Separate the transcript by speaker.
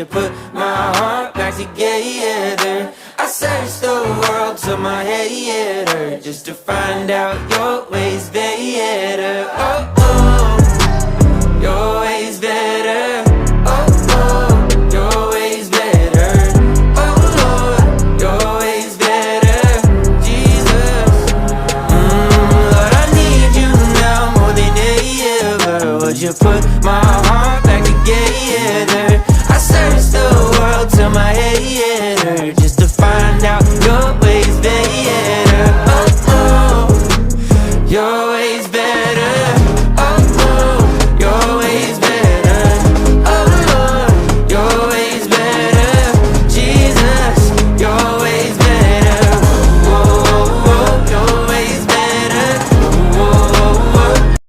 Speaker 1: you put my heart back together? I searched the world till my head hurt, just to find out your ways better. Oh, oh, your ways better. Oh, oh, your ways better. Oh, Lord, your ways better. Jesus, Lord, I need you now more than ever. Would you put my